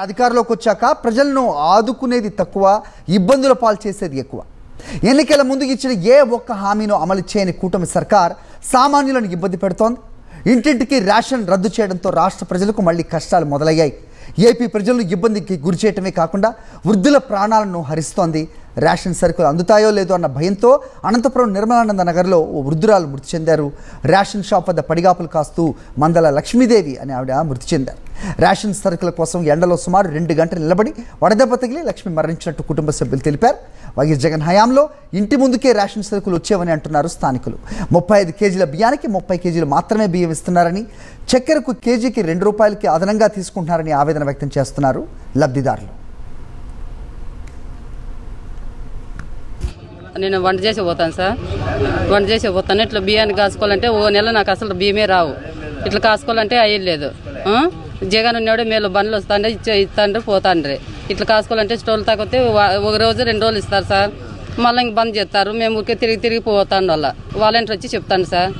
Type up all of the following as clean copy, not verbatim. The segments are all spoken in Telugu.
అధికారంలోకి వచ్చాక ప్రజలను ఆదుకునేది తక్కువ, ఇబ్బందుల పాలు చేసేది ఎక్కువ. ఎన్నికల ముందు ఇచ్చిన ఏ ఒక్క హామీను అమలు చేయని కూటమి సర్కార్ సామాన్యులను ఇబ్బంది పెడుతోంది. ఇంటింటికి రేషన్ రద్దు చేయడంతో రాష్ట్ర ప్రజలకు మళ్లీ కష్టాలు మొదలయ్యాయి. ఏపీ ప్రజలను ఇబ్బందికి గురి చేయటమే కాకుండా వృద్ధుల ప్రాణాలను హరిస్తోంది. రేషన్ సరుకులు అందుతాయో లేదో అన్న భయంతో అనంతపురం నిర్మలానంద నగర్లో ఓ వృద్ధురాలు మృతి చెందారు. రేషన్ షాప్ వద్ద పడిగాపులు కాస్తూ మందల లక్ష్మీదేవి అని ఆవిడ మృతి చెందారు. రేషన్ సరుకుల కోసం ఎండలో సుమారు 2 గంటలు నిలబడి వడదెబ్బ తగిలి లక్ష్మి మరణించినట్టు కుటుంబ సభ్యులు తెలిపారు. వైఎస్ జగన్ హయాంలో ఇంటి ముందుకే రేషన్ సరుకులు వచ్చేవని అంటున్నారు స్థానికులు. 35 కేజీల బియ్యానికి 30 కేజీలు మాత్రమే బియ్యం ఇస్తున్నారని, చక్కెరకు కేజీకి 2 రూపాయలకి అదనంగా తీసుకుంటున్నారని ఆవేదన వ్యక్తం చేస్తున్నారు లబ్ధిదారులు. నేను వంట చేసి పోతాను సార్, వంట చేసి పోతాను. ఇట్లా బియ్యాన్ని కాసుకోవాలంటే ఓ నెల నాకు అసలు బియ్యమే రావు. ఇట్లా కాసుకోవాలంటే అయ్యలేదు. జగన్ ఉన్నాడు మేలు బండ్లు వస్తాండ్రే ఇస్తాండ్రి పోతాండ్రి. ఇట్లా కాసుకోవాలంటే స్టోర్లు తాగితే ఒక రోజు 2 రోజులు ఇస్తారు సార్, మళ్ళీ ఇంక బంద్ చేస్తారు. మేము ఊరికే తిరిగి పోతాండి వాళ్ళ వాలంటీర్ వచ్చి చెప్తాను సార్.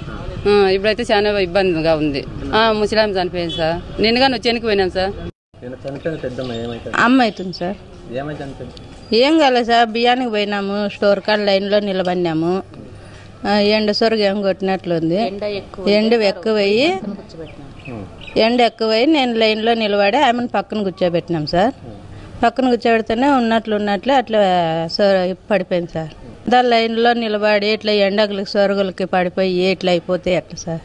ఇప్పుడైతే చాలా ఇబ్బందిగా ఉంది. ముసలాం చనిపోయింది సార్, నిన్నగా నువ్వు చెనికి పోయినాం సార్. అమ్మ అవుతుంది సార్. ఏం కాలేదు సార్, బియ్యానికి పోయినాము, స్టోర్ కాడ లైన్లో నిలబడినాము. ఎండ సొరగ ఏం కొట్టినట్లుంది, ఎండ ఎక్కువై నేను లైన్లో నిలబడి ఆమెను పక్కన కూర్చోబెట్టినాం సార్. పక్కన కూర్చోబెడితేనే ఉన్నట్లు అట్లా పడిపోయింది సార్. దాని లైన్లో నిలబడి ఇట్లా ఎండకులకి సొరుగులకి పడిపోయి ఇట్లా అయిపోతే ఎట్లా సార్?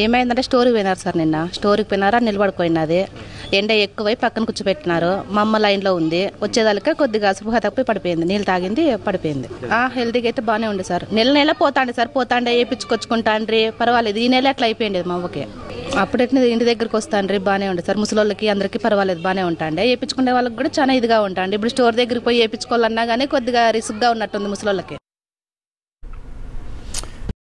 ఏమైందంటే స్టోర్కి పోయినారు సార్, నిన్న స్టోర్కి పోయినారా నిలబడిపోయినది. ఎండ ఎక్కువై పక్కన కూర్చోబెట్టినారు. మా అమ్మ లైన్లో ఉంది, వచ్చేదానికే కొద్దిగా సుఖ తప్పి పడిపోయింది, నీళ్ళు తాగింది పడిపోయింది. హెల్తీగా అయితే బాగానే ఉంది సార్. నెల పోతాండి సార్, పోతాండే వేయించుకొచ్చుకుంటాండ్రి, పర్వాలేదు. ఈ నెల అట్లా అయిపోయింది మా అవ్వకి. అప్పుడైతే ఇంటి దగ్గరికి వస్తాండ్రి, బాగానే ఉంది సార్. ముసలోళ్ళకి అందరికీ పర్వాలేదు, బాగానే ఉంటాండే. వేయించుకునే వాళ్ళకి కూడా చాలా ఇదిగా ఉంటాండి. ఇప్పుడు స్టోర్ దగ్గరికి పోయి వేయించుకోవాలన్నా కానీ కొద్దిగా రిస్క్గా ఉన్నట్టుంది ముసలోళ్ళకి.